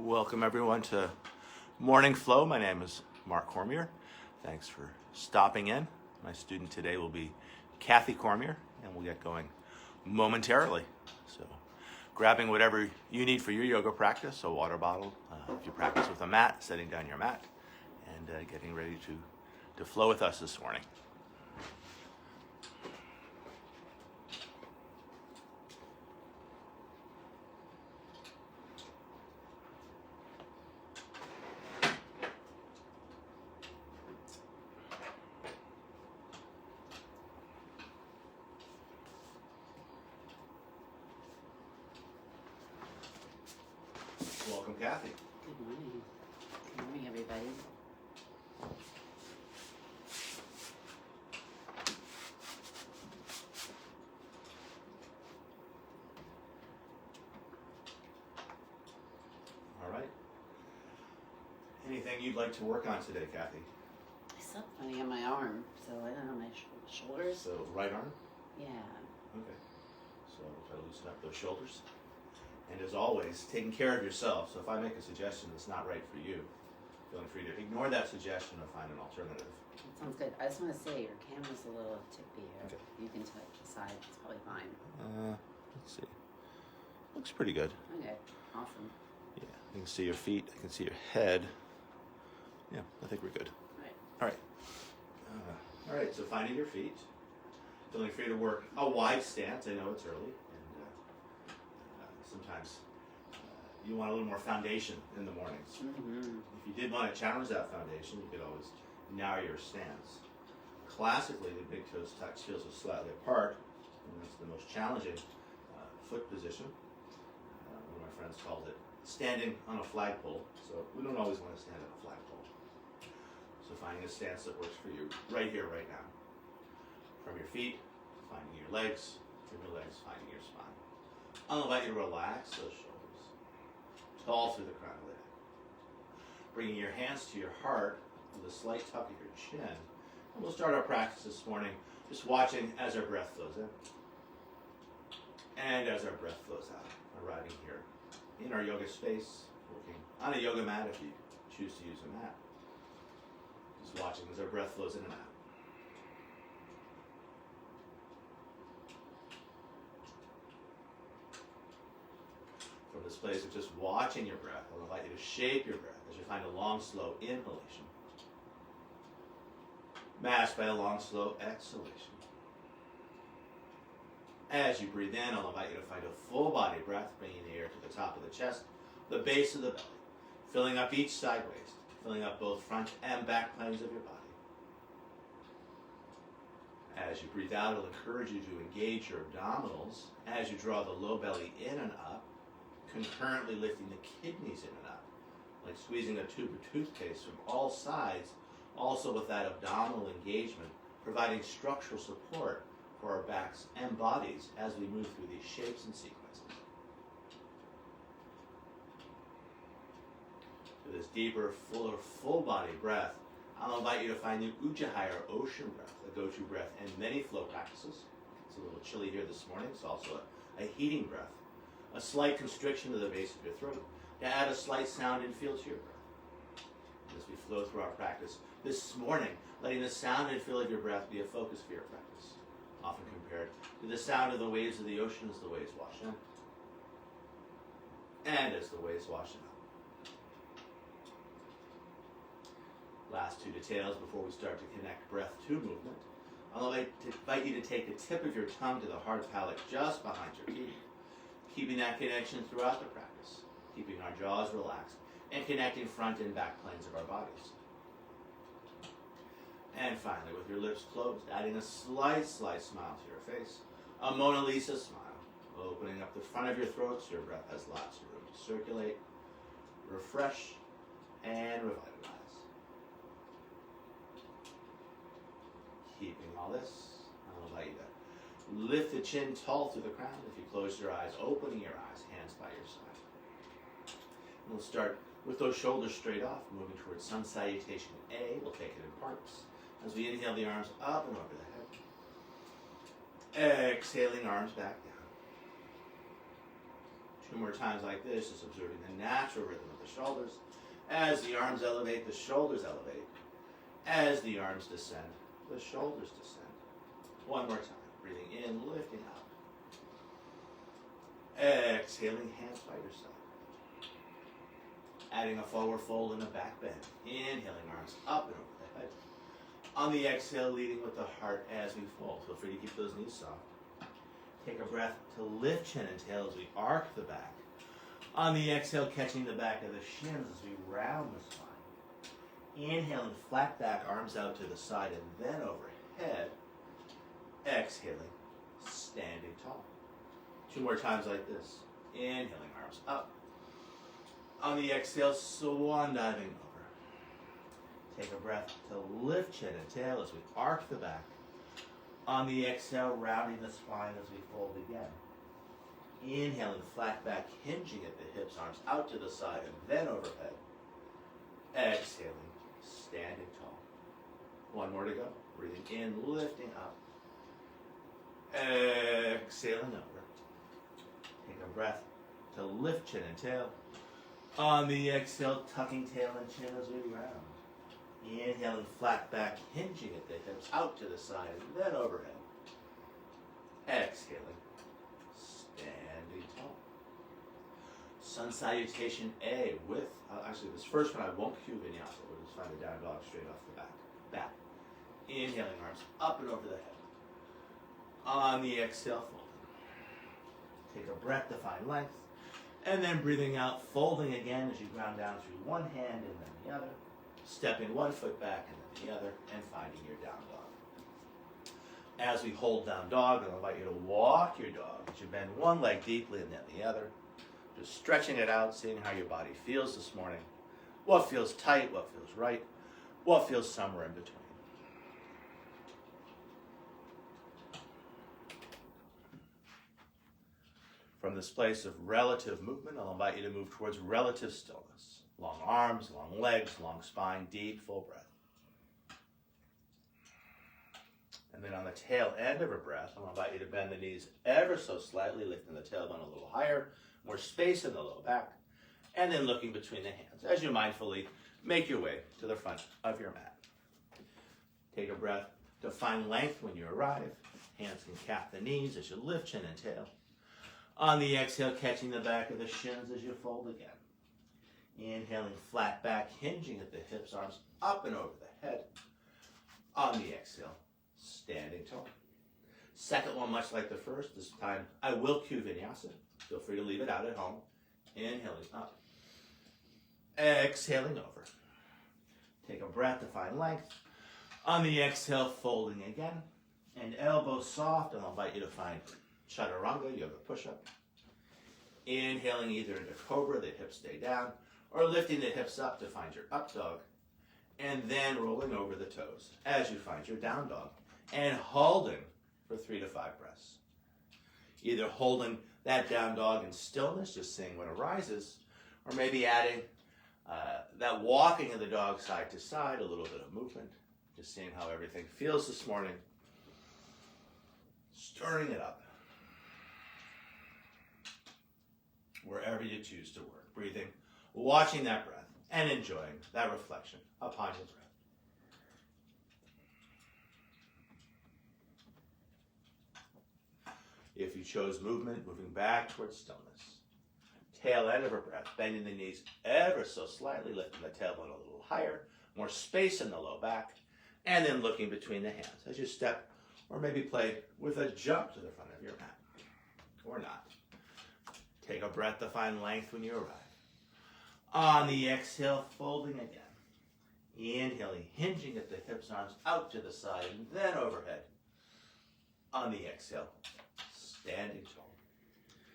Welcome everyone to Morning Flow. My name is Mark Cormier. Thanks for stopping in. My student today will be Kathy Cormier, and we'll get going momentarily. So grabbing whatever you need for your yoga practice, a water bottle, if you practice with a mat, setting down your mat, and getting ready to flow with us this morning. Welcome, Kathy. Good morning. Good morning, everybody. All right. Anything you'd like to work on today, Kathy? I slept funny on my arm, so I don't know, my shoulders. So, right arm? Yeah. Okay. So try to loosen up those shoulders. And as always, taking care of yourself. So if I make a suggestion that's not right for you, feeling free to ignore that suggestion or find an alternative. That sounds good. I just want to say your camera's a little tippy here. Okay. You can touch the side. It's probably fine. Let's see. Looks pretty good. Okay. Awesome. Yeah. You can see your feet. I can see your head. Yeah, I think we're good. All right. All right. All right. So finding your feet. Feeling free to work a wide stance. I know it's early. Sometimes you want a little more foundation in the mornings. Mm-hmm. If you did want to challenge that foundation, you could always narrow your stance. Classically, the big toes touch heels are slightly apart, and that's the most challenging foot position. One of my friends calls it standing on a flagpole, so we don't always want to stand on a flagpole. So finding a stance that works for you right here, right now. From your feet, finding your legs, from your legs, finding your spine. I'll invite you to relax those shoulders, tall through the crown of the head. Bringing your hands to your heart with a slight tuck of your chin. And we'll start our practice this morning just watching as our breath flows in and as our breath flows out. Arriving here in our yoga space, working on a yoga mat if you choose to use a mat. Just watching as our breath flows in and out. From this place of just watching your breath, I'll invite you to shape your breath as you find a long, slow inhalation, matched by a long, slow exhalation. As you breathe in, I'll invite you to find a full body breath, bringing the air to the top of the chest, the base of the belly, filling up each side waist, filling up both front and back planes of your body. As you breathe out, I'll encourage you to engage your abdominals as you draw the low belly in and up, concurrently lifting the kidneys in and up, like squeezing a tube of toothpaste from all sides, also with that abdominal engagement, providing structural support for our backs and bodies as we move through these shapes and sequences. For this deeper, fuller, full body breath, I'll invite you to find the Ujjayi or ocean breath, a go-to breath in many flow practices. It's a little chilly here this morning. It's also a heating breath. A slight constriction of the base of your throat to add a slight sound and feel to your breath. As we flow through our practice this morning, letting the sound and feel of your breath be a focus for your practice, often compared to the sound of the waves of the ocean as the waves wash in and as the waves wash out. Last two details before we start to connect breath to movement. I'll invite you to take the tip of your tongue to the hard palate just behind your teeth, keeping that connection throughout the practice, keeping our jaws relaxed, and connecting front and back planes of our bodies. And finally, with your lips closed, adding a slight smile to your face, a Mona Lisa smile, opening up the front of your throat so your breath has lots of room to circulate, refresh, and revitalize. Keeping all this, I'll invite you to lift the chin tall through the crown. If you close your eyes, opening your eyes, hands by your side. And we'll start with those shoulders straight off, moving towards sun salutation A. We'll take it in parts. As we inhale the arms up and over the head. Exhaling arms back down. 2 more times like this, just observing the natural rhythm of the shoulders. As the arms elevate, the shoulders elevate. As the arms descend, the shoulders descend. 1 more time. Breathing in, lifting up. Exhaling, hands by your side. Adding a forward fold and a back bend. Inhaling, arms up and over the head. On the exhale, leading with the heart as we fold. Feel free to keep those knees soft. Take a breath to lift chin and tail as we arc the back. On the exhale, catching the back of the shins as we round the spine. Inhaling, flat back, arms out to the side and then overhead. Exhaling, standing tall. 2 more times like this. Inhaling, arms up. On the exhale, swan diving over. Take a breath to lift chin and tail as we arc the back. On the exhale, rounding the spine as we fold again. Inhaling, flat back, hinging at the hips, arms out to the side and then overhead. Exhaling, standing tall. 1 more to go. Breathing in, lifting up. Exhaling over. Take a breath to lift chin and tail. On the exhale, tucking tail and chin as we round. Inhaling, flat back, hinging at the hips, out to the side and then overhead. Exhaling, standing tall. Sun salutation A with, actually this first one I won't cue vinyasa. We'll just find the down dog straight off the back. Back. Inhaling, arms up and over the head. On the exhale, folding. Take a breath to find length. And then breathing out, folding again as you ground down through one hand and then the other. Stepping 1 foot back and then the other, and finding your down dog. As we hold down dog, I'll invite you to walk your dog as you bend one leg deeply and then the other. Just stretching it out, seeing how your body feels this morning. What feels tight, what feels right, what feels somewhere in between. From this place of relative movement, I'll invite you to move towards relative stillness. Long arms, long legs, long spine, deep, full breath. And then on the tail end of a breath, I'll invite you to bend the knees ever so slightly, lifting the tailbone a little higher, more space in the low back, and then looking between the hands as you mindfully make your way to the front of your mat. Take a breath to find length when you arrive. Hands can cap the knees as you lift chin and tail. On the exhale, catching the back of the shins as you fold again. Inhaling, flat back, hinging at the hips, arms up and over the head. On the exhale, standing tall. Second one, much like the first, this time I will cue vinyasa. Feel free to leave it out at home. Inhaling up. Exhaling over. Take a breath to find length. On the exhale, folding again. And elbows soft, and I'll invite you to find Chaturanga, yoga push-up. Inhaling either into cobra, the hips stay down, or lifting the hips up to find your up dog, and then rolling over the toes as you find your down dog, and holding for 3 to 5 breaths. Either holding that down dog in stillness, just seeing what arises, or maybe adding that walking of the dog side to side, a little bit of movement, just seeing how everything feels this morning, stirring it up. Wherever you choose to work, breathing, watching that breath, and enjoying that reflection upon your breath. If you chose movement, moving back towards stillness. Tail end of a breath, bending the knees ever so slightly, lifting the tailbone a little higher, more space in the low back, and then looking between the hands as you step or maybe play with a jump to the front of your mat, or not. Take a breath to find length when you arrive. On the exhale, folding again. Inhaling, hinging at the hips, arms out to the side, and then overhead. On the exhale, standing tall.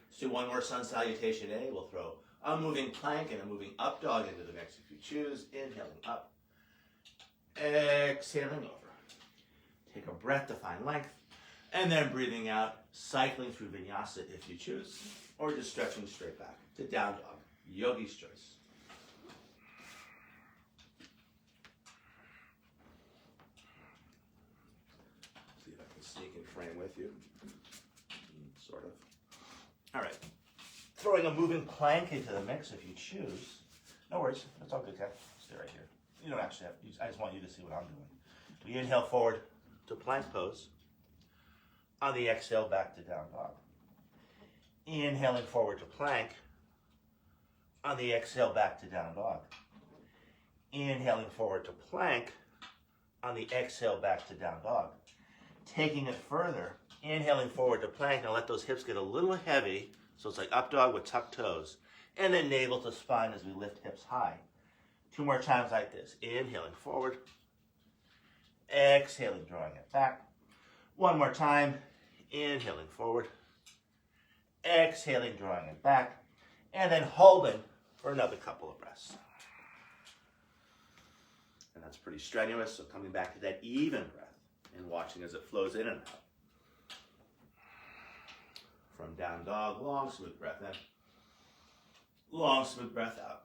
Let's do one more sun salutation A. We'll throw a moving plank and a moving up dog into the mix if you choose. Inhaling up. Exhaling over. Take a breath to find length. And then breathing out, cycling through vinyasa if you choose, or just stretching straight back to down dog, yogi's choice. See if I can sneak in frame with you. Sort of. All right. throwing a moving plank into the mix if you choose. No worries, that's all good, Kat. Stay right here. You don't actually have to, I just want you to see what I'm doing. We inhale forward to plank pose. On the exhale, back to down dog. Inhaling forward to plank. On the exhale, back to down dog. Inhaling forward to plank. On the exhale, back to down dog. Taking it further, inhaling forward to plank, and let those hips get a little heavy, so it's like up dog with tucked toes. And then navel to spine as we lift hips high. 2 more times like this. Inhaling forward. Exhaling, drawing it back. 1 more time. Inhaling forward. Exhaling, drawing it back. And then holding for another couple of breaths. And that's pretty strenuous, so coming back to that even breath and watching as it flows in and out. From down dog, long smooth breath in. Long smooth breath out.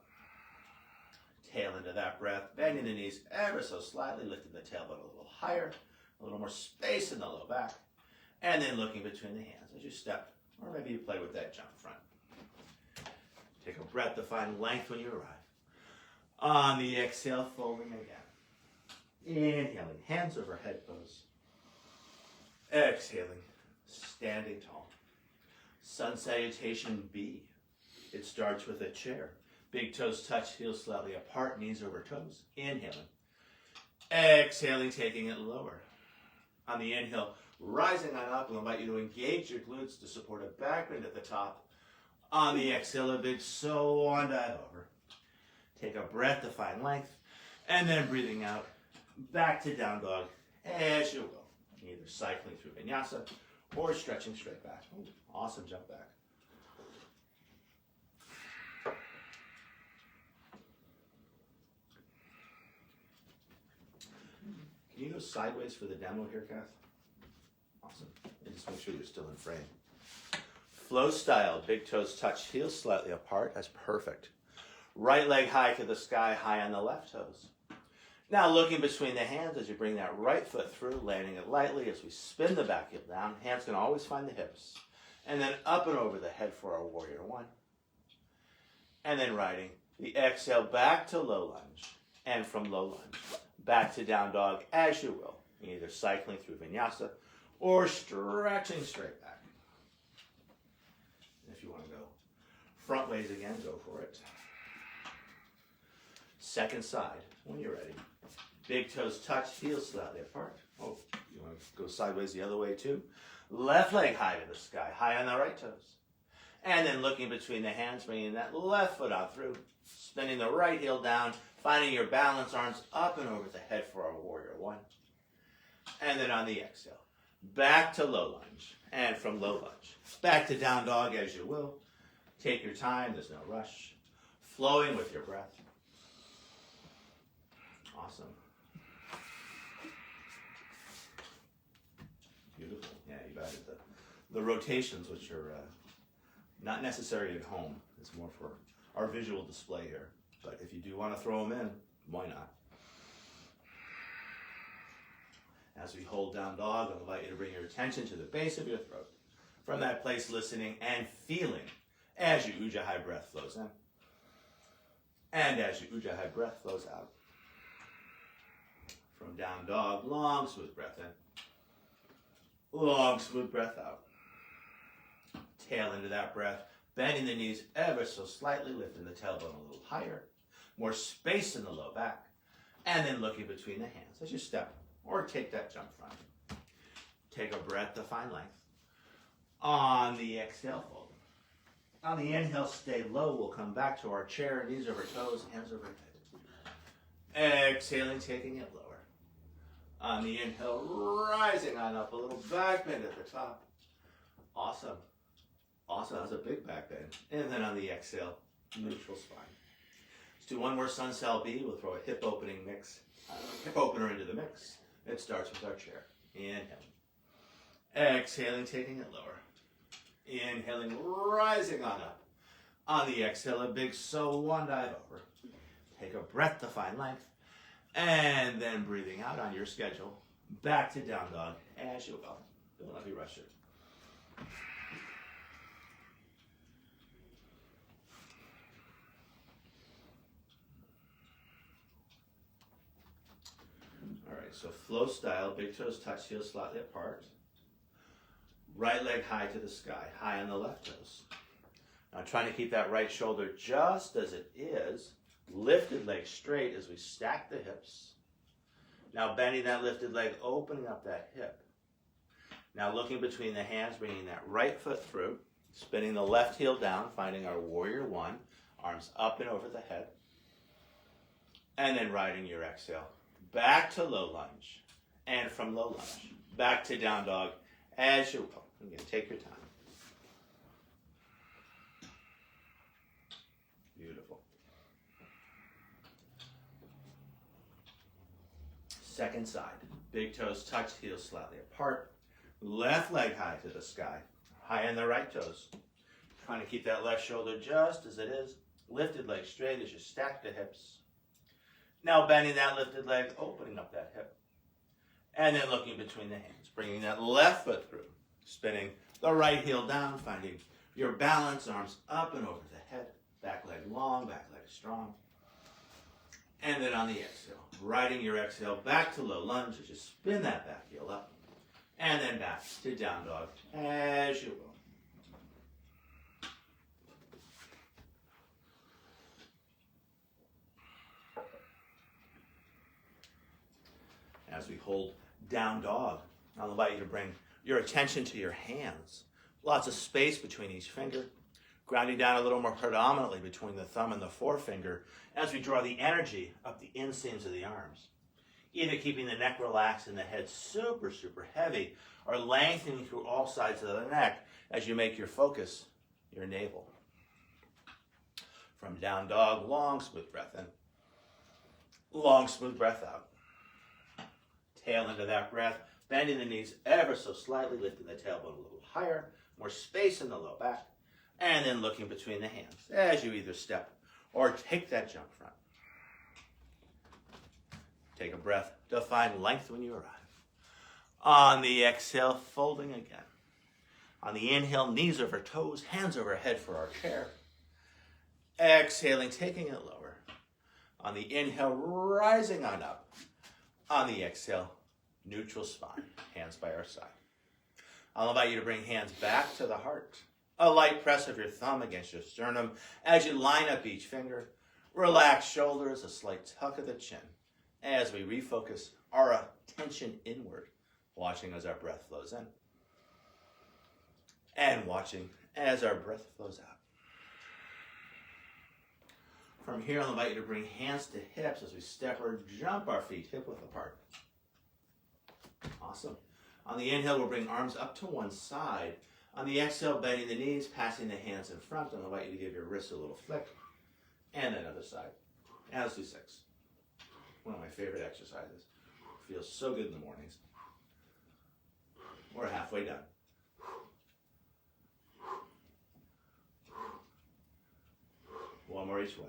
Tail into that breath, bending the knees ever so slightly, lifting the tailbone a little higher, a little more space in the low back, and then looking between the hands as you step, or maybe you play with that jump front. Take a breath to find length when you arrive. On the exhale, folding again. Inhaling, hands over head pose. Exhaling, standing tall. Sun salutation B. It starts with a chair. Big toes touch, heels slightly apart, knees over toes. Inhaling. Exhaling, taking it lower. On the inhale, rising on up, we'll invite you to engage your glutes to support a back bend at the top. On the exhale, a big swan dive over. Take a breath to find length, and then breathing out, back to down dog as you will. Either cycling through vinyasa or stretching straight back. Ooh, awesome jump back. Can you go sideways for the demo here, Kath? Awesome. And just make sure you're still in frame. Flow style, big toes touch, heels slightly apart. That's perfect. Right leg high to the sky, high on the left toes. Now looking between the hands as you bring that right foot through, landing it lightly as we spin the back hip down. Hands can always find the hips. And then up and over the head for our warrior one. And then riding the exhale back to low lunge. And from low lunge, back to down dog as you will. Either cycling through vinyasa or stretching straight back. And if you want to go front ways again, go for it. Second side, when you're ready. Big toes touch, heels slightly apart. Oh, you want to go sideways the other way too? Left leg high to the sky, high on the right toes. And then looking between the hands, bringing that left foot out through. Spinning the right heel down, finding your balance, arms up and over the head for our warrior one. And then on the exhale, back to low lunge. And from low lunge, back to down dog as you will. Take your time, there's no rush. Flowing with your breath. Awesome. Beautiful. Yeah, you've added the rotations, which are not necessary at home. It's more for our visual display here. But if you do want to throw them in, why not? As we hold down dog, I'll invite you to bring your attention to the base of your throat. From that place, listening and feeling as your Ujjayi breath flows in. And as your Ujjayi breath flows out. From down dog, long smooth breath in. Long smooth breath out. Tail into that breath. Bending the knees ever so slightly, lifting the tailbone a little higher. More space in the low back. And then looking between the hands as you step or take that jump front. Take a breath to find length. On the exhale, fold. On the inhale, stay low. We'll come back to our chair, knees over toes, hands over head. Exhaling, taking it lower. On the inhale, rising on up, a little back bend at the top. Awesome. Awesome, that was a big back bend. And then on the exhale, neutral spine. Let's do one more sun sal B. We'll throw a hip opening mix, hip opener into the mix. It starts with our chair. Inhaling. Exhaling, taking it lower. Inhaling, rising on up. On the exhale, a big so one dive over. Take a breath to find length. And then breathing out on your schedule. Back to down dog as you will. Don't let me rush it. So flow style, big toes touch, heels slightly apart. Right leg high to the sky, high on the left toes. Now trying to keep that right shoulder just as it is. Lifted leg straight as we stack the hips. Now bending that lifted leg, opening up that hip. Now looking between the hands, bringing that right foot through. Spinning the left heel down, finding our warrior one. Arms up and over the head. And then riding your exhale. Back to low lunge. And from low lunge, back to down dog as you will. Again, take your time. Beautiful. Second side. Big toes touch, heels slightly apart. Left leg high to the sky. High on the right toes. Trying to keep that left shoulder just as it is. Lifted leg straight as you stack the hips. Now bending that lifted leg, opening up that hip. And then looking between the hands. Bringing that left foot through. Spinning the right heel down. Finding your balance. Arms up and over the head. Back leg long, back leg strong. And then on the exhale, riding your exhale back to low lunge as you spin that back heel up. And then back to down dog as you will. As we hold down dog, I'll invite you to bring your attention to your hands. Lots of space between each finger. Grounding down a little more predominantly between the thumb and the forefinger as we draw the energy up the inseams of the arms. Either keeping the neck relaxed and the head super, super heavy, or lengthening through all sides of the neck as you make your focus your navel. From down dog, long, smooth breath in. Long, smooth breath out. Tail into that breath, bending the knees ever so slightly, lifting the tailbone a little higher, more space in the low back, and then looking between the hands as you either step or take that jump front. Take a breath to find length when you arrive. On the exhale, folding again. On the inhale, knees over toes, hands over head for our chair. Exhaling, taking it lower. On the inhale, rising on up. On the exhale, neutral spine, hands by our side. I'll invite you to bring hands back to the heart. A light press of your thumb against your sternum as you line up each finger. Relax shoulders, a slight tuck of the chin as we refocus our attention inward, watching as our breath flows in and watching as our breath flows out. From here, I'll invite you to bring hands to hips as we step or jump our feet hip width apart. Awesome. On the inhale, we'll bring arms up to one side. On the exhale, bending the knees, passing the hands in front. I'll invite you to give your wrists a little flick. And then other side. And let's do 6. One of my favorite exercises. Feels so good in the mornings. We're halfway done. One more each way.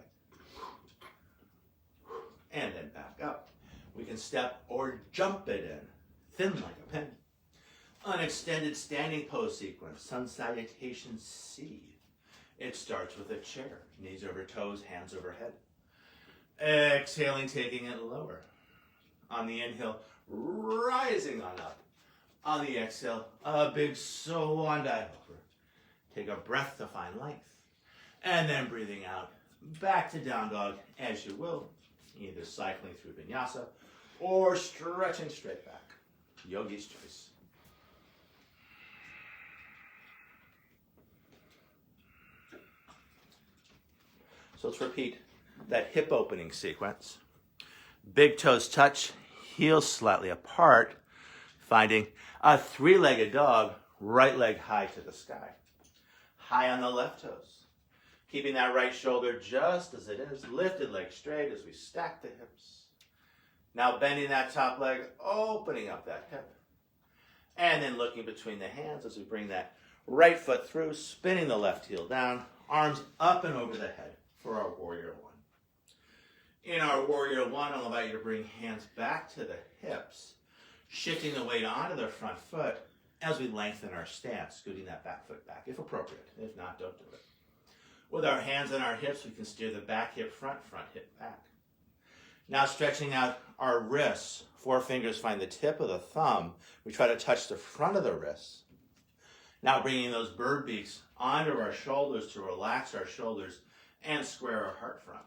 And then back up. We can step or jump it in, thin like a pin. An extended standing pose sequence, sun salutation C. It starts with a chair, knees over toes, hands overhead. Exhaling, taking it lower. On the inhale, rising on up. On the exhale, a big swan dive over. Take a breath to find length. And then breathing out, back to down dog as you will. Either cycling through vinyasa or stretching straight back. Yogi's choice. So let's repeat that hip opening sequence. Big toes touch, heels slightly apart, finding a 3-legged dog, right leg high to the sky. High on the left toes. Keeping that right shoulder just as it is, lifted leg straight as we stack the hips. Now bending that top leg, opening up that hip. And then looking between the hands as we bring that right foot through, spinning the left heel down, arms up and over the head for our warrior one. In our warrior one, I'll invite you to bring hands back to the hips, shifting the weight onto the front foot as we lengthen our stance, scooting that back foot back if appropriate. If not, don't do it. With our hands on our hips, we can steer the back hip front, front hip back. Now stretching out our wrists 4 fingers find the tip of the thumb. We try to touch the front of the wrist. Now bringing those bird beaks onto our shoulders to relax our shoulders and square our heart front.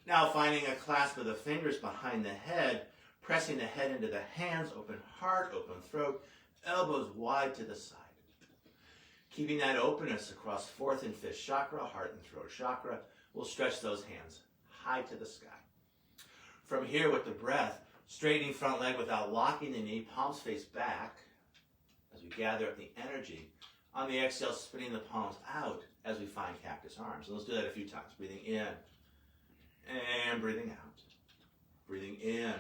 Now finding a clasp of the fingers behind the head, pressing the head into the hands, open heart, open throat, elbows wide to the side. Keeping that openness across 4th and 5th chakra, heart and throat chakra, we'll stretch those hands high to the sky. From here with the breath, straightening front leg without locking the knee, palms face back as we gather up the energy. On the exhale, spinning the palms out as we find cactus arms. And let's do that a few times. Breathing in and breathing out. Breathing in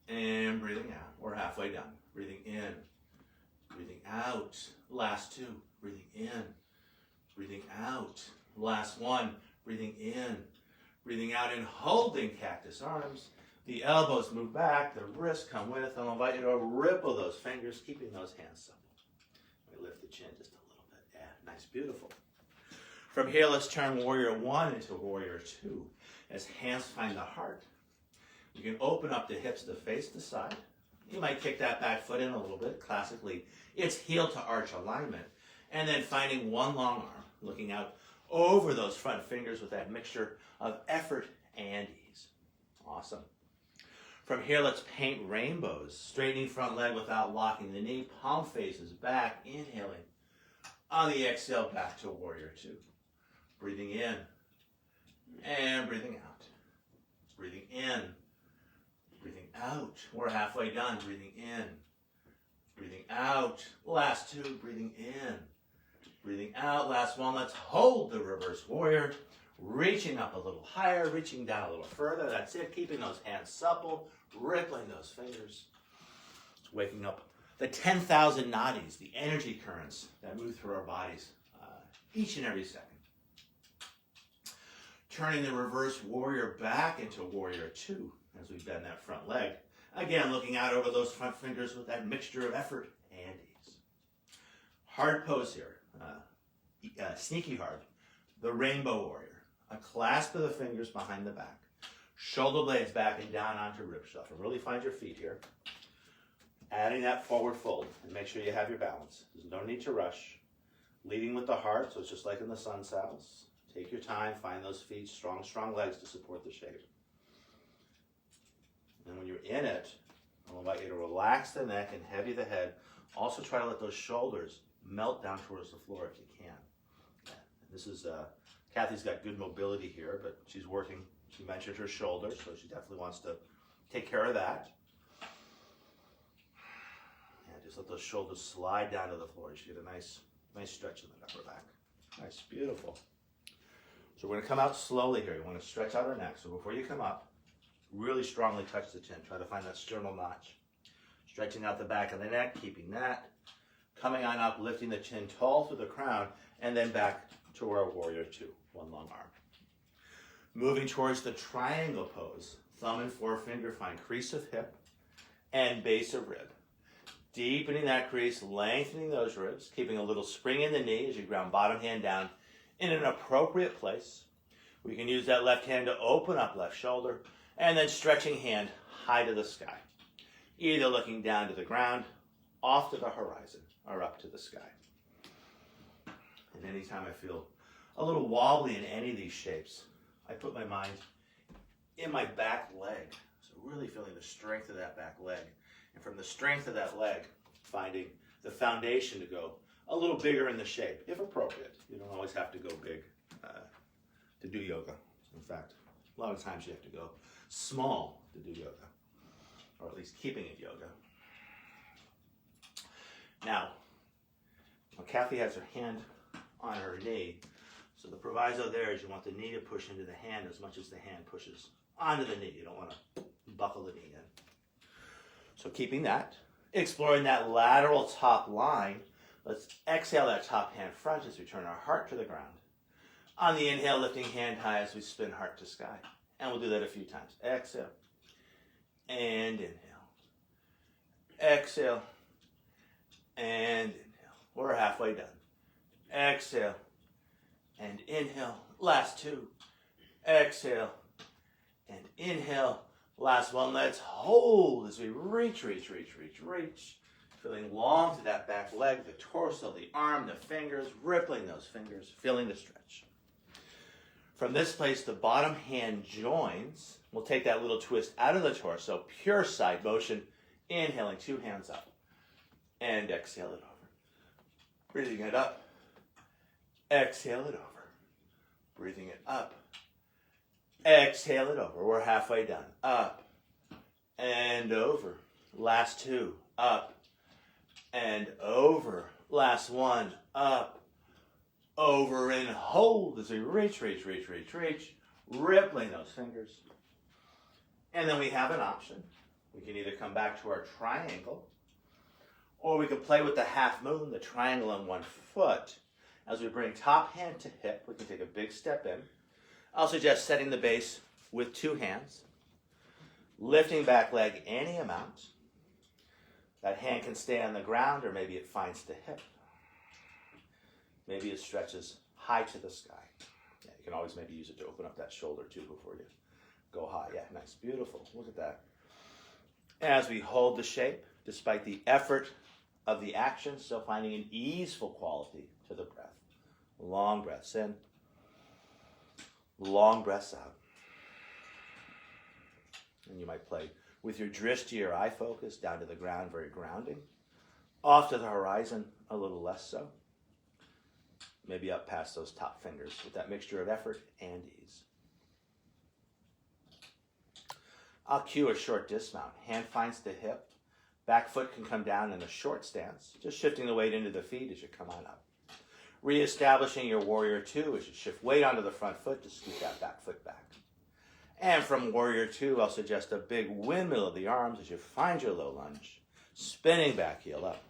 and breathing out. We're halfway done. Breathing in, breathing out. Last 2. Breathing in, breathing out. Last 1. Breathing in, breathing out, and holding cactus arms. The elbows move back, the wrists come with. I'll invite you to ripple those fingers, keeping those hands supple. We lift the chin just a little bit. Yeah, nice, beautiful. From here, let's turn warrior 1 into warrior 2. As hands find the heart, you can open up the hips to face the side. You might kick that back foot in a little bit. Classically, it's heel to arch alignment. And then finding one long arm, looking out over those front fingers with that mixture of effort and ease. Awesome. From here, let's paint rainbows. Straightening front leg without locking the knee. Palm faces back, inhaling. On the exhale, back to warrior 2. Breathing in and breathing out. Breathing in, breathing out. We're halfway done. Breathing in, breathing out. Last 2, breathing in, breathing out. Last 1, let's hold the reverse warrior. Reaching up a little higher, reaching down a little further. That's it. Keeping those hands supple, rippling those fingers. It's waking up the 10,000 nadis, the energy currents that move through our bodies each and every second. Turning the reverse warrior back into warrior 2 as we bend that front leg. Again, looking out over those front fingers with that mixture of effort and ease. Hard pose here. Sneaky hard. The rainbow warrior. A clasp of the fingers behind the back. Shoulder blades back and down onto rib shuffle. Really find your feet here. Adding that forward fold. And make sure you have your balance. There's no need to rush. Leading with the heart, so it's just like in the sun saddles. Take your time. Find those feet. Strong, strong legs to support the shape. And when you're in it, I'll invite you to relax the neck and heavy the head. Also try to let those shoulders melt down towards the floor if you can. This is... Kathy's got good mobility here, but she's working. She mentioned her shoulder, so she definitely wants to take care of that. And just let those shoulders slide down to the floor. You should get a nice stretch in the upper back. Nice, beautiful. So we're going to come out slowly here. You want to stretch out our neck. So before you come up, really strongly touch the chin. Try to find that sternal notch. Stretching out the back of the neck, keeping that. Coming on up, lifting the chin tall through the crown, and then back to our warrior 2. One long arm. Moving towards the triangle pose. Thumb and forefinger find crease of hip and base of rib. Deepening that crease, lengthening those ribs, keeping a little spring in the knee as you ground bottom hand down in an appropriate place. We can use that left hand to open up left shoulder and then stretching hand high to the sky. Either looking down to the ground, off to the horizon, or up to the sky. And anytime I feel a little wobbly in any of these shapes, I put my mind in my back leg. So really feeling the strength of that back leg. And from the strength of that leg, finding the foundation to go a little bigger in the shape, if appropriate. You don't always have to go big to do yoga. In fact, a lot of times you have to go small to do yoga, or at least keeping it yoga. Now, Kathy has her hand on her knee. So the proviso there is you want the knee to push into the hand as much as the hand pushes onto the knee. You don't want to buckle the knee in. So keeping that, exploring that lateral top line, let's exhale that top hand front as we turn our heart to the ground. On the inhale, lifting hand high as we spin heart to sky. And we'll do that a few times. Exhale and inhale. Exhale and inhale. We're halfway done. Exhale and inhale. Last 2. Exhale and inhale. Last one, let's hold as we reach. Feeling long to that back leg, the torso, the arm, the fingers, rippling those fingers, feeling the stretch. From this place, the bottom hand joins. We'll take that little twist out of the torso, pure side motion, inhaling, 2 hands up, and exhale it over. Breathing it up, exhale it over. Breathing it up, exhale it over. We're halfway done. Up and over. Last 2, up and over. Last 1, up, over, and hold as we reach, rippling those fingers. And then we have an option. We can either come back to our triangle, or we can play with the half moon, the triangle on 1 foot. As we bring top hand to hip, we can take a big step in. I'll suggest setting the base with 2 hands, lifting back leg any amount. That hand can stay on the ground, or maybe it finds the hip. Maybe it stretches high to the sky. Yeah, you can always maybe use it to open up that shoulder too before you go high. Yeah, nice, beautiful. Look at that. As we hold the shape, despite the effort of the action, still finding an easeful quality to the breath. Long breaths in, long breaths out. And you might play with your drishti or eye focus down to the ground, very grounding. Off to the horizon, a little less so. Maybe up past those top fingers with that mixture of effort and ease. I'll cue a short dismount. Hand finds the hip. Back foot can come down in a short stance, just shifting the weight into the feet as you come on up. Reestablishing your warrior 2 as you shift weight onto the front foot to scoot that back foot back. And from warrior 2, I'll suggest a big windmill of the arms as you find your low lunge, spinning back heel up.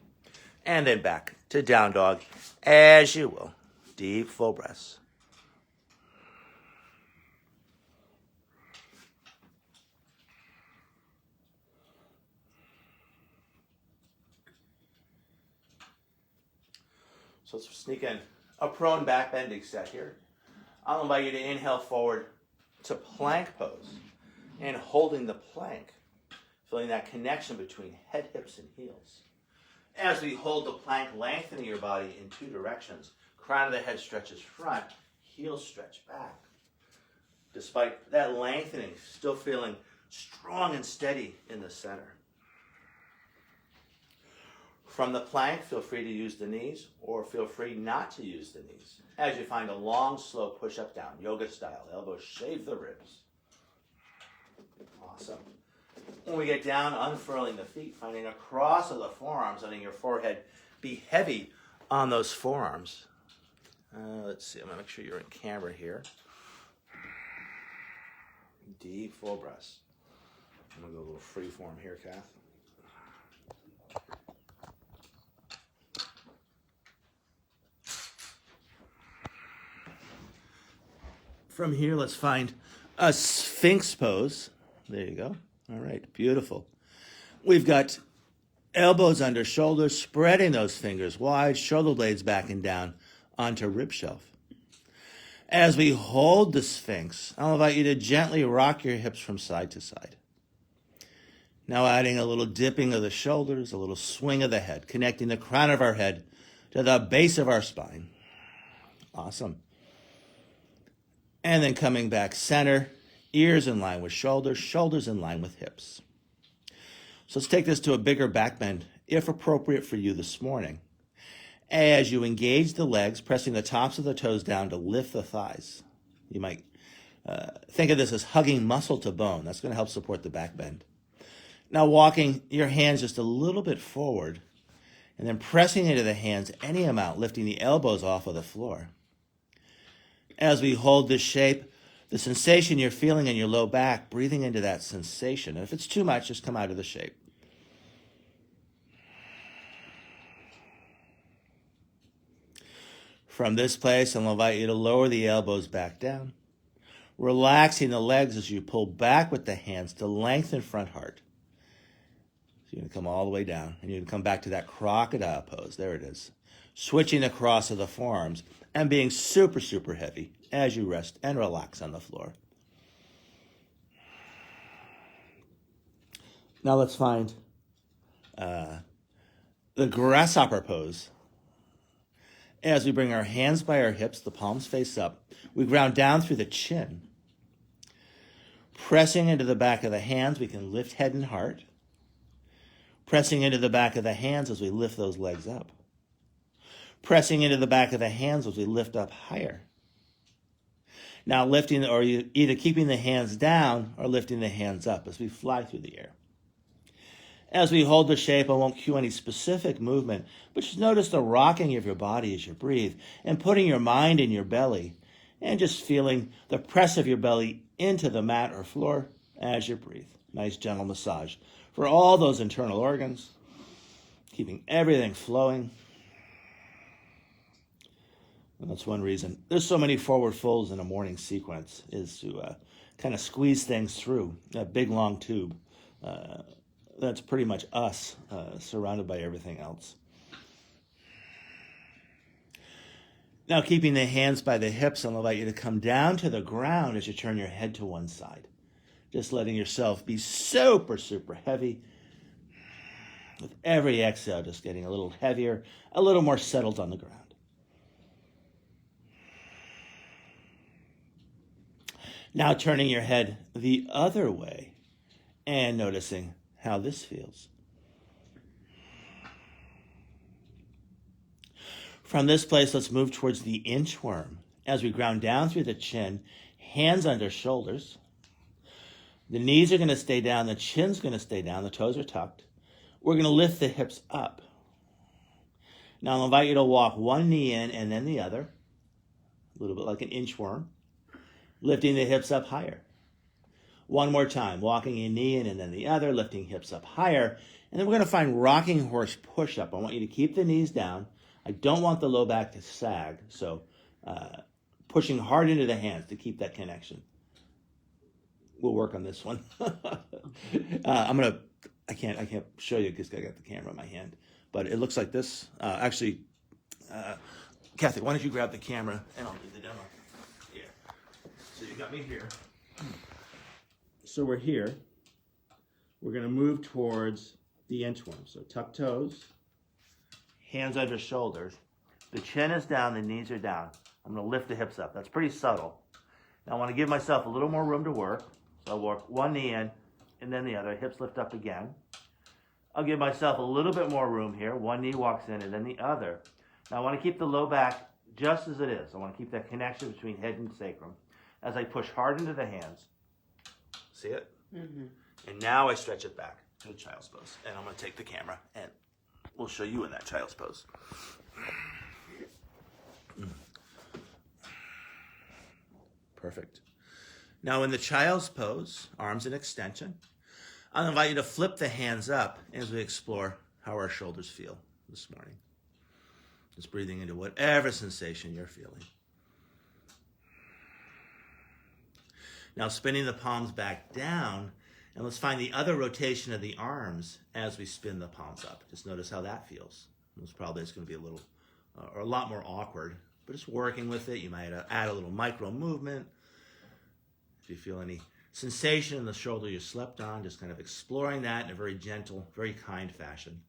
And then back to down dog as you will. Deep, full breaths. So let's sneak in a prone back bending set here. I'll invite you to inhale forward to plank pose and holding the plank, feeling that connection between head, hips, and heels. As we hold the plank, lengthening your body in 2 directions. Crown of the head stretches front, heels stretch back. Despite that lengthening, still feeling strong and steady in the center. From the plank, feel free to use the knees, or feel free not to use the knees. As you find a long, slow push up down, yoga style, elbows shave the ribs. Awesome. When we get down, unfurling the feet, finding a cross of the forearms, letting your forehead be heavy on those forearms. Let's see, I'm going to make sure you're in camera here. Deep, full breaths. I'm going to go a little free form here, Kath. From here, let's find a Sphinx pose. There you go. All right, beautiful. We've got elbows under shoulders, spreading those fingers wide, shoulder blades back and down onto rib shelf. As we hold the Sphinx, I'll invite you to gently rock your hips from side to side. Now adding a little dipping of the shoulders, a little swing of the head, connecting the crown of our head to the base of our spine. Awesome. And then coming back center, ears in line with shoulders, shoulders in line with hips. So let's take this to a bigger back bend, if appropriate for you this morning. As you engage the legs, pressing the tops of the toes down to lift the thighs. You might think of this as hugging muscle to bone. That's going to help support the back bend. Now walking your hands just a little bit forward, and then pressing into the hands any amount, lifting the elbows off of the floor. As we hold this shape, the sensation you're feeling in your low back, breathing into that sensation. And if it's too much, just come out of the shape. From this place, I'll invite you to lower the elbows back down, relaxing the legs as you pull back with the hands to lengthen front heart. So you're going to come all the way down, and you're going to come back to that crocodile pose. There it is. Switching the cross of the forearms and being super, super heavy as you rest and relax on the floor. Now let's find the grasshopper pose. As we bring our hands by our hips, the palms face up, we ground down through the chin. Pressing into the back of the hands, we can lift head and heart. Pressing into the back of the hands as we lift those legs up. Pressing into the back of the hands as we lift up higher. Now lifting, or either keeping the hands down or lifting the hands up as we fly through the air. As we hold the shape, I won't cue any specific movement, but just notice the rocking of your body as you breathe and putting your mind in your belly and just feeling the press of your belly into the mat or floor as you breathe. Nice gentle massage for all those internal organs, keeping everything flowing. And that's one reason there's so many forward folds in a morning sequence, is to kind of squeeze things through that big long tube. That's pretty much us, surrounded by everything else. Now, keeping the hands by the hips, I'll invite you to come down to the ground as you turn your head to one side. Just letting yourself be super, super heavy. With every exhale, just getting a little heavier, a little more settled on the ground. Now turning your head the other way and noticing how this feels. From this place, let's move towards the inchworm as we ground down through the chin, hands under shoulders. The knees are going to stay down, the chin's going to stay down, the toes are tucked. We're going to lift the hips up. Now I'll invite you to walk one knee in and then the other, a little bit like an inchworm, lifting the hips up higher. One more time, walking a knee in and then the other, lifting hips up higher. And then we're going to find rocking horse push-up. I want you to keep the knees down. I don't want the low back to sag, so pushing hard into the hands to keep that connection. We'll work on this one. I can't show you because I got the camera in my hand, but it looks like this. Kathy, why don't you grab the camera and I'll do the demo. Yeah. So you got me here. So we're here. We're going to move towards the inchworm. So tuck toes, hands under shoulders. The chin is down, the knees are down. I'm going to lift the hips up. That's pretty subtle. Now I want to give myself a little more room to work. So I'll work one knee in and then the other. Hips lift up again. I'll give myself a little bit more room here. One knee walks in and then the other. Now I want to keep the low back just as it is. I want to keep that connection between head and sacrum as I push hard into the hands. See it? Mm-hmm. And now I stretch it back to the child's pose. And I'm going to take the camera and we'll show you in that child's pose. Perfect. Now in the child's pose, arms in extension, I'll invite you to flip the hands up as we explore how our shoulders feel this morning. Just breathing into whatever sensation you're feeling. Now spinning the palms back down, and let's find the other rotation of the arms as we spin the palms up. Just notice how that feels. Most probably it's going to be a little, or a lot more awkward, but just working with it. You might add a little micro movement. If you feel any sensation in the shoulder you slept on, just kind of exploring that in a very gentle, very kind fashion.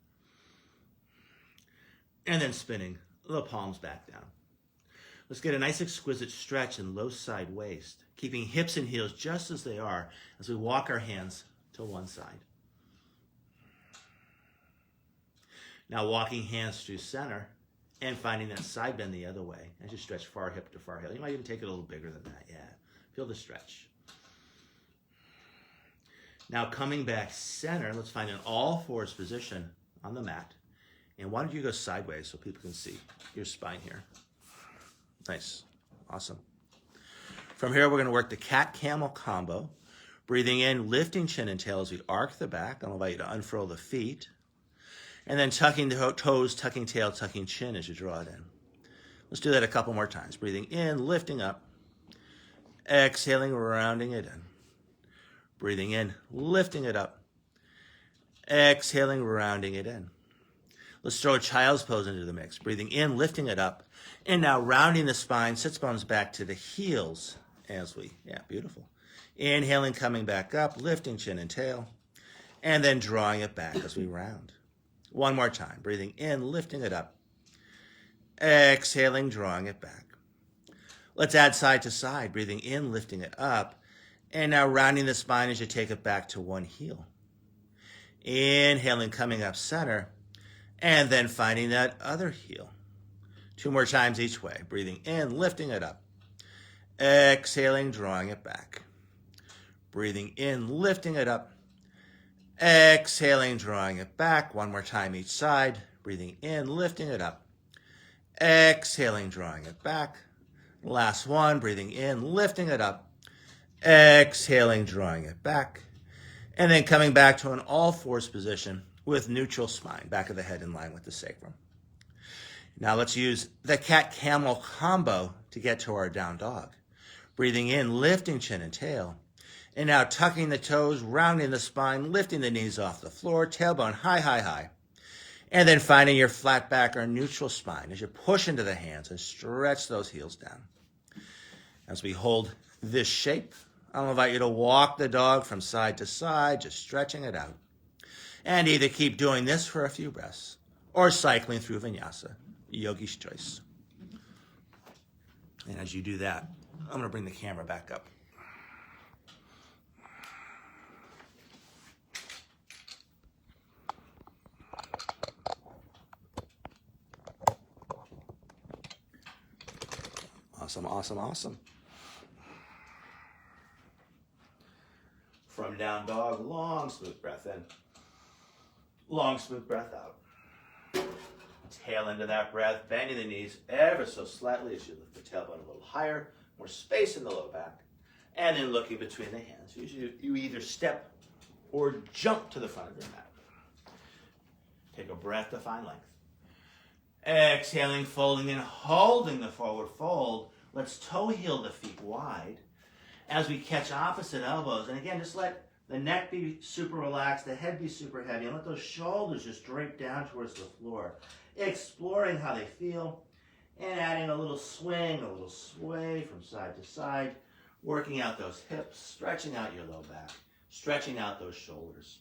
And then spinning the palms back down. Let's get a nice exquisite stretch in low side waist, keeping hips and heels just as they are as we walk our hands to one side. Now walking hands through center and finding that side bend the other way as you stretch far hip to far heel. You might even take it a little bigger than that, yeah. Feel the stretch. Now coming back center, let's find an all fours position on the mat. And why don't you go sideways so people can see your spine here. Nice. Awesome. From here, we're going to work the cat-camel combo. Breathing in, lifting chin and tail as we arc the back. I'll invite you to unfurl the feet. And then tucking the toes, tucking tail, tucking chin as you draw it in. Let's do that a couple more times. Breathing in, lifting up. Exhaling, rounding it in. Breathing in, lifting it up. Exhaling, rounding it in. Let's throw a child's pose into the mix. Breathing in, lifting it up. And now rounding the spine, sits bones back to the heels as we, beautiful. Inhaling, coming back up, lifting chin and tail. and then drawing it back as we round. One more time, breathing in, lifting it up. Exhaling, drawing it back. Let's add side to side, breathing in, lifting it up, and now rounding the spine as you take it back to one heel. Inhaling, coming up center, and then finding that other heel. 2 more times each way, breathing in, lifting it up. Exhaling, drawing it back. Breathing in, lifting it up. Exhaling, drawing it back. 1 more time each side, breathing in, lifting it up. Exhaling, drawing it back. Last one, breathing in, lifting it up. Exhaling, drawing it back. And then coming back to an all-fours position with neutral spine, back of the head in line with the sacrum. Now let's use the cat-camel combo to get to our down dog. Breathing in, lifting chin and tail. And now tucking the toes, rounding the spine, lifting the knees off the floor, tailbone high, high, high. And then finding your flat back or neutral spine as you push into the hands and stretch those heels down. As we hold this shape, I'll invite you to walk the dog from side to side, just stretching it out. And either keep doing this for a few breaths or cycling through vinyasa, yogi's choice. And as you do that, I'm going to bring the camera back up. Awesome, awesome, awesome. From down dog, long smooth breath in. Long smooth breath out. Tail into that breath, bending the knees ever so slightly as you lift the tailbone a little higher, more space in the low back, and then looking between the hands. You either step or jump to the front of your mat. Take a breath to find length. Exhaling, folding and holding the forward fold. Let's toe heel the feet wide as we catch opposite elbows. And again, just let the neck be super relaxed, the head be super heavy, and let those shoulders just drape down towards the floor. Exploring how they feel and adding a little swing, a little sway from side to side, working out those hips, stretching out your low back, stretching out those shoulders.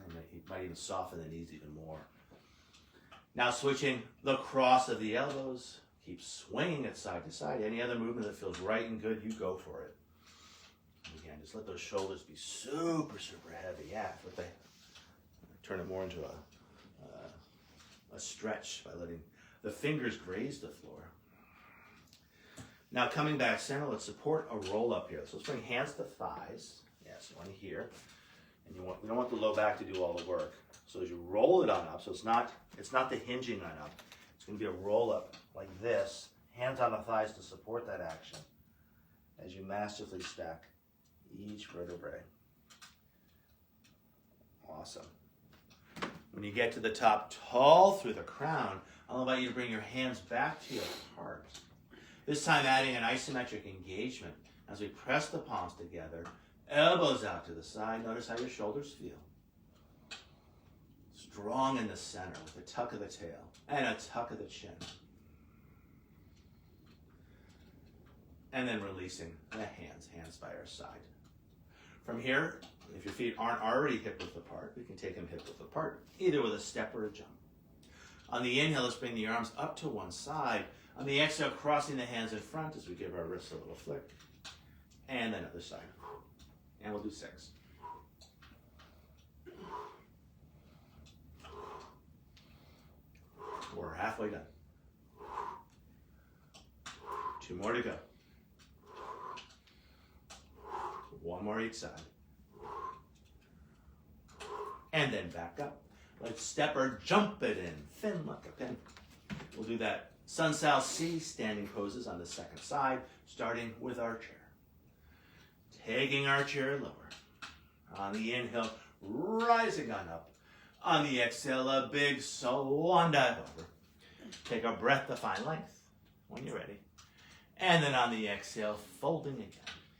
And you might even soften the knees even more. Now switching the cross of the elbows, keep swinging it side to side. Any other movement that feels right and good, you go for it. And again, just let those shoulders be super, super heavy. Yeah, turn it more into a stretch by letting the fingers graze the floor. Now coming back center, let's support a roll up here. So let's bring hands to thighs. Yes, one here. And we don't want the low back to do all the work. So as you roll it on up, so it's not the hinging on up. It's going to be a roll up like this. Hands on the thighs to support that action as you masterfully stack each vertebrae. Awesome. When you get to the top, tall through the crown, I'll invite you to bring your hands back to your heart. This time adding an isometric engagement as we press the palms together, elbows out to the side. Notice how your shoulders feel. Strong in the center with a tuck of the tail and a tuck of the chin. And then releasing the hands by our side. From here, if your feet aren't already hip width apart, we can take them hip width apart, either with a step or a jump. On the inhale, let's bring the arms up to one side. On the exhale, crossing the hands in front as we give our wrists a little flick. And then other side. And we'll do 6. We're halfway done. 2 more to go. 1 more each side. And then back up. Let's step or jump it in. Thin like a pin. We'll do that Sun Sal C standing poses on the second side, starting with our chair. Taking our chair lower. On the inhale, rising on up. On the exhale, a big swan dive over. Take a breath to find length when you're ready. And then on the exhale, folding again.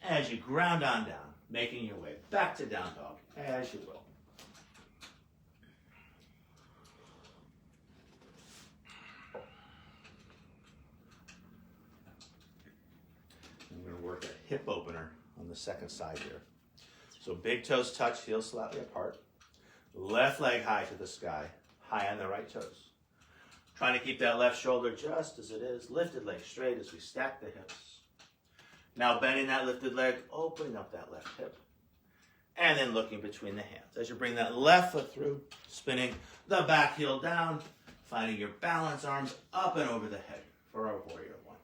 As you ground on down, making your way back to down dog as you will. I'm going to work a hip opener on the second side here. So big toes touch, heels slightly apart. Left leg high to the sky, high on the right toes. Trying to keep that left shoulder just as it is. Lifted leg straight as we stack the hips. Now bending that lifted leg, opening up that left hip. And then looking between the hands. As you bring that left foot through, spinning the back heel down, finding your balance, arms up and over the head for our warrior one.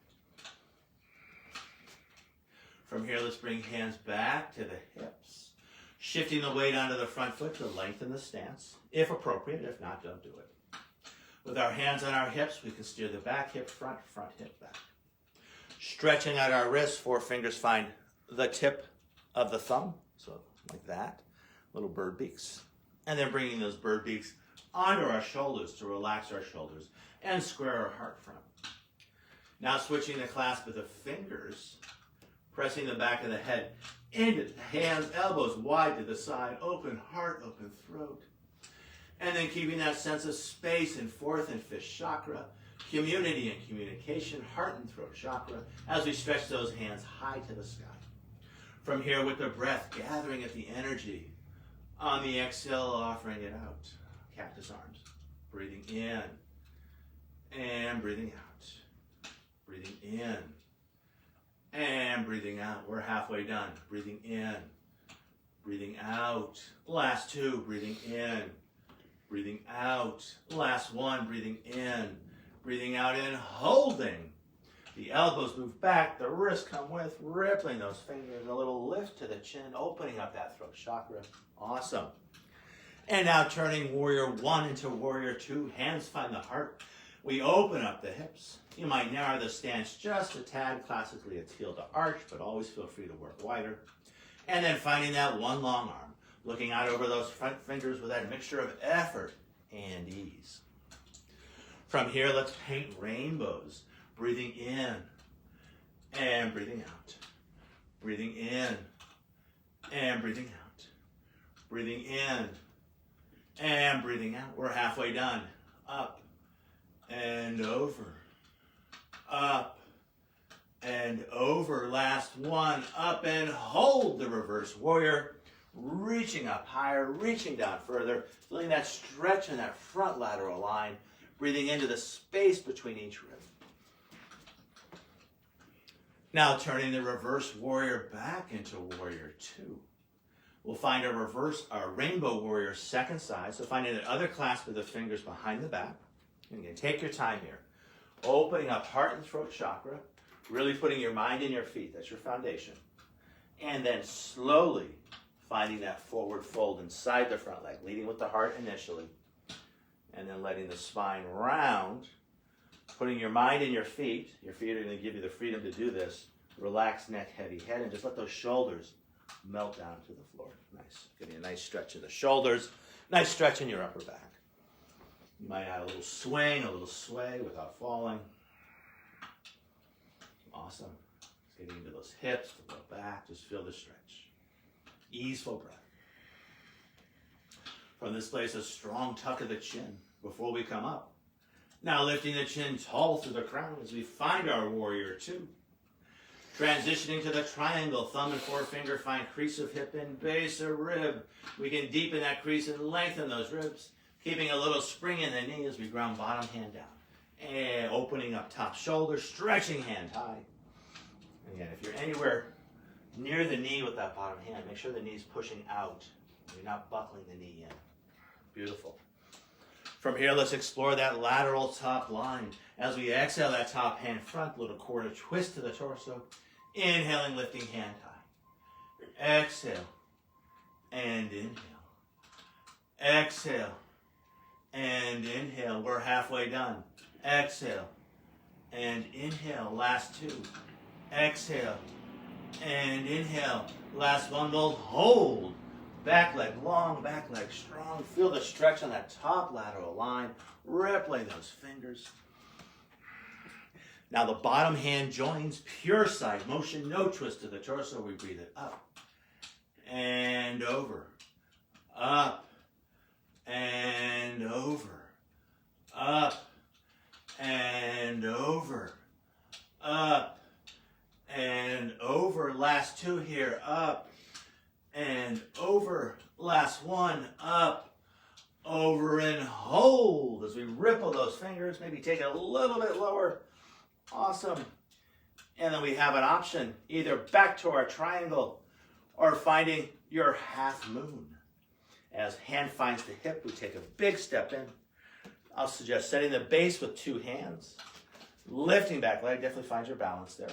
From here, let's bring hands back to the hips. Shifting the weight onto the front foot to lengthen the stance, if appropriate. If not, don't do it. With our hands on our hips, we can steer the back hip front, front hip back. Stretching out our wrists, 4 fingers find the tip of the thumb, so like that, little bird beaks. And then bringing those bird beaks onto our shoulders to relax our shoulders and square our heart front. Now switching the clasp of the fingers, pressing the back of the head into the hands, elbows wide to the side, open heart, open throat. And then keeping that sense of space in fourth and fifth chakra, community and communication, heart and throat chakra, as we stretch those hands high to the sky. From here with the breath, gathering at the energy. On the exhale, offering it out. Cactus arms. Breathing in and breathing out. Breathing in and breathing out. We're halfway done. Breathing in, breathing out. Last 2, breathing in, breathing out. Last 1, breathing in, breathing out and holding. The elbows move back, the wrists come with, rippling those fingers, a little lift to the chin, opening up that throat chakra. Awesome. And now turning warrior 1 into warrior 2, hands find the heart. We open up the hips. You might narrow the stance just a tad. Classically, it's heel to arch, but always feel free to work wider. And then finding that one long arm, looking out over those front fingers with that mixture of effort and ease. From here, let's paint rainbows. Breathing in and breathing out. Breathing in and breathing out. Breathing in and breathing out. We're halfway done. Up and over. Up and over. Last 1. Up and hold the reverse warrior. Reaching up higher, reaching down further. Feeling that stretch in that front lateral line. Breathing into the space between each rib. Now turning the reverse warrior back into warrior 2. We'll find our rainbow warrior second side. So finding the other clasp of the fingers behind the back. And again, take your time here. Opening up heart and throat chakra. Really putting your mind in your feet. That's your foundation. And then slowly finding that forward fold inside the front leg. Leading with the heart initially. And then letting the spine round. Putting your mind in your feet. Your feet are going to give you the freedom to do this. Relax neck, heavy head, and just let those shoulders melt down to the floor. Nice. Getting a nice stretch in the shoulders. Nice stretch in your upper back. You might add a little swing, a little sway without falling. Awesome. Just getting into those hips, the low back. Just feel the stretch. Easeful breath. From this place, a strong tuck of the chin before we come up. Now lifting the chin tall through the crown as we find our warrior 2. Transitioning to the triangle, thumb and forefinger find crease of hip and base of rib. We can deepen that crease and lengthen those ribs, keeping a little spring in the knee as we ground bottom hand down. And opening up top shoulder, stretching hand high. Again, if you're anywhere near the knee with that bottom hand, make sure the knee's pushing out. You're not buckling the knee in. Beautiful. From here, let's explore that lateral top line. As we exhale that top hand front, little quarter twist to the torso. Inhaling, lifting hand high. Exhale and inhale. Exhale and inhale. We're halfway done. Exhale and inhale. Last 2. Exhale and inhale. Last 1. We'll hold. Back leg long, back leg strong. Feel the stretch on that top lateral line. Rippling those fingers. Now the bottom hand joins, pure side motion, no twist to the torso. We breathe it up and over, up and over, up and over, up and over. Last 2 here, up and over. Last one, up, over, and hold. As we ripple those fingers, maybe take it a little bit lower. Awesome. And then we have an option, either back to our triangle or finding your half moon. As hand finds the hip, we take a big step in. I'll suggest setting the base with 2 hands. Lifting back leg, definitely find your balance there.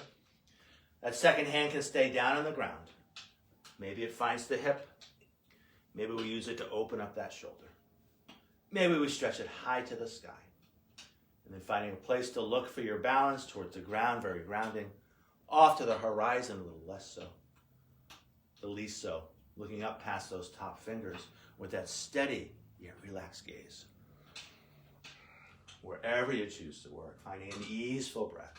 That second hand can stay down on the ground. Maybe it finds the hip. Maybe we use it to open up that shoulder. Maybe we stretch it high to the sky. And then finding a place to look for your balance towards the ground, very grounding. Off to the horizon, a little less so. The least so. Looking up past those top fingers with that steady yet relaxed gaze. Wherever you choose to work, finding an easeful breath.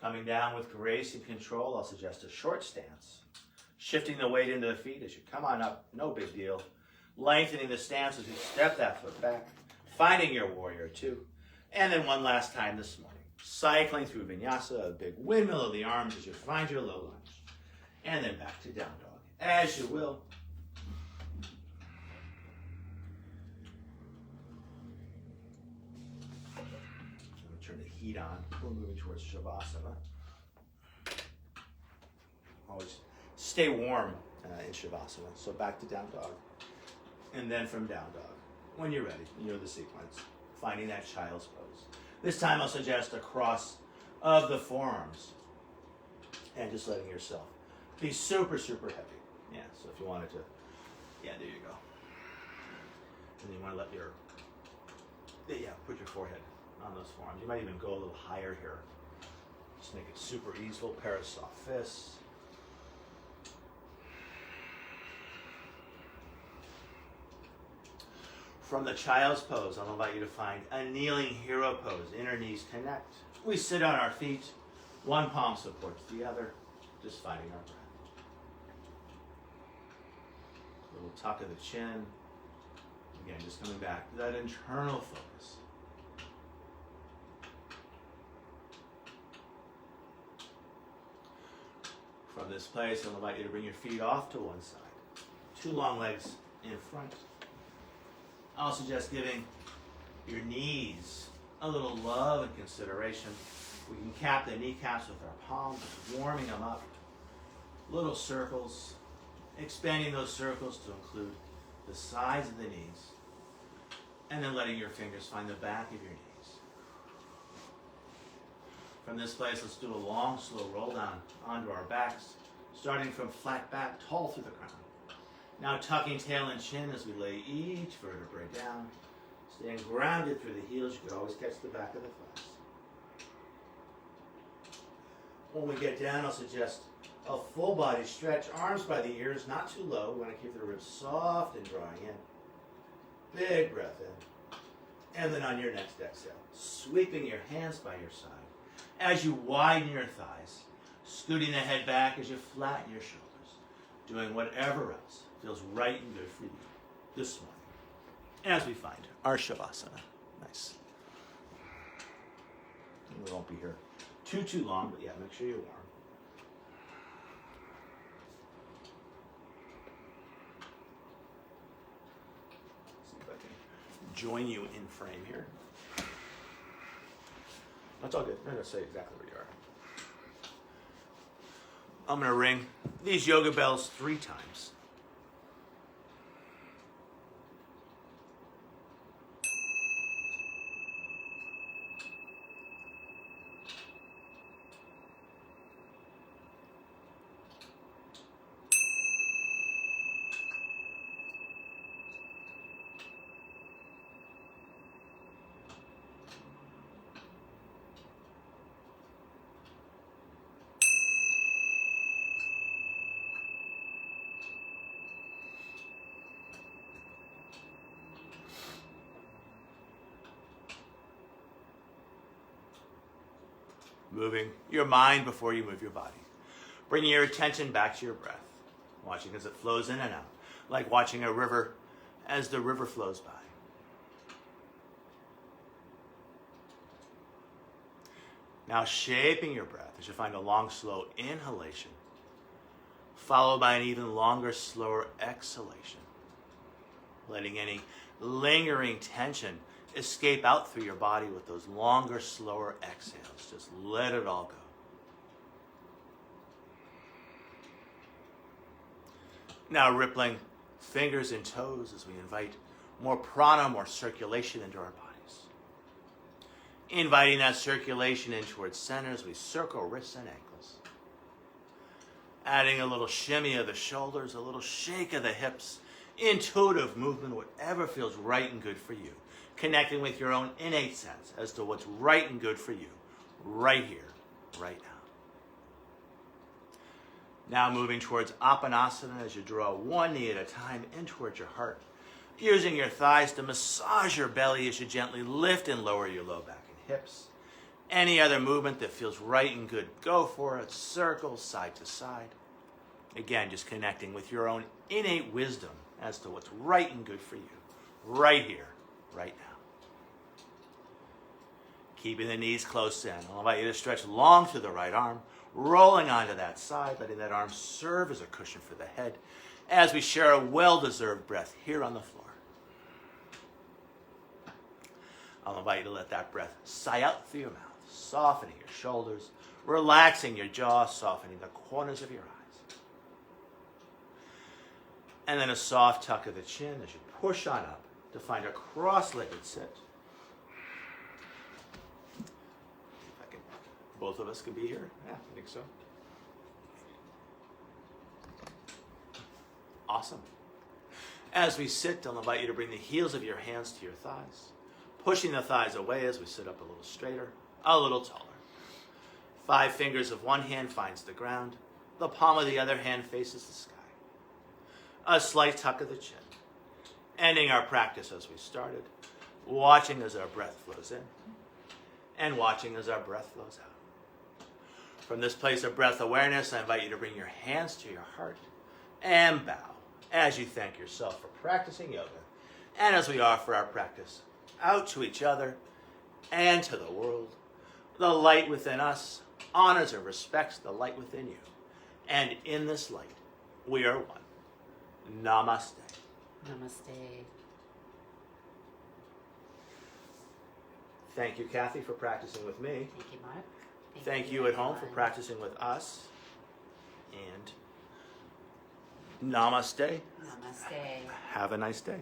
Coming down with grace and control, I'll suggest a short stance. Shifting the weight into the feet as you come on up, no big deal. Lengthening the stance as you step that foot back. Finding your warrior 2. And then one last time this morning. Cycling through vinyasa, a big windmill of the arms as you find your low lunge. And then back to down dog, as you will. Turn the heat on. We're moving towards Shavasana. Always stay warm in Shavasana. So back to down dog. And then from down dog. When you're ready, you know the sequence. Finding that child's pose. This time I'll suggest a cross of the forearms. And just letting yourself be super, super heavy. Yeah, so if you wanted to, yeah, there you go. And then you want to let your, put your forehead on those forearms. You might even go a little higher here. Just make it super easeful. Pair of soft fists. From the child's pose, I'll invite you to find a kneeling hero pose. Inner knees connect. We sit on our feet. One palm supports the other. Just finding our breath. A little tuck of the chin. Again, just coming back to that internal focus. From this place, I'll invite you to bring your feet off to one side. 2 long legs in front. I'll suggest giving your knees a little love and consideration. We can cap the kneecaps with our palms, warming them up. Little circles, expanding those circles to include the sides of the knees. And then letting your fingers find the back of your knees. From this place, let's do a long, slow roll down onto our backs, starting from flat back, tall through the crown. Now tucking tail and chin as we lay each vertebrae down. Staying grounded through the heels. You can always catch the back of the thighs. When we get down, I'll suggest a full body stretch. Arms by the ears, not too low. We want to keep the ribs soft and drawing in. Big breath in. And then on your next exhale, sweeping your hands by your side. As you widen your thighs, scooting the head back as you flatten your shoulders. Doing whatever else feels right and good for you this morning. As we find our Shavasana. Nice. And we won't be here too long, but yeah, make sure you're warm. See if I can join you in frame here. That's all good. I'm going to say exactly where you are. I'm going to ring these yoga bells 3 times. Moving your mind before you move your body. Bringing your attention back to your breath. Watching as it flows in and out. Like watching a river as the river flows by. Now shaping your breath as you find a long, slow inhalation, followed by an even longer, slower exhalation. Letting any lingering tension escape out through your body with those longer, slower exhales. Just let it all go. Now rippling fingers and toes as we invite more prana, more circulation into our bodies. Inviting that circulation in towards center as we circle wrists and ankles. Adding a little shimmy of the shoulders, a little shake of the hips, intuitive movement, whatever feels right and good for you. Connecting with your own innate sense as to what's right and good for you, right here, right now. Now moving towards Apanasana as you draw one knee at a time in towards your heart. Using your thighs to massage your belly as you gently lift and lower your low back and hips. Any other movement that feels right and good, go for it. Circle side to side. Again, just connecting with your own innate wisdom as to what's right and good for you, right here, right now. Keeping the knees close in. I'll invite you to stretch long through the right arm, rolling onto that side, letting that arm serve as a cushion for the head as we share a well-deserved breath here on the floor. I'll invite you to let that breath sigh out through your mouth, softening your shoulders, relaxing your jaw, softening the corners of your eyes. And then a soft tuck of the chin as you push on up to find a cross-legged sit. Both of us can be here? Yeah, I think so. Awesome. As we sit, I'll invite you to bring the heels of your hands to your thighs, pushing the thighs away as we sit up a little straighter, a little taller. 5 fingers of one hand finds the ground, the palm of the other hand faces the sky. A slight tuck of the chin, ending our practice as we started, watching as our breath flows in, and watching as our breath flows out. From this place of breath awareness, I invite you to bring your hands to your heart and bow as you thank yourself for practicing yoga and as we offer our practice out to each other and to the world. The light within us honors and respects the light within you. And in this light, we are one. Namaste. Namaste. Thank you, Kathy, for practicing with me. Thank you, Mark. Thank you at home for practicing with us. And namaste. Namaste. Have a nice day.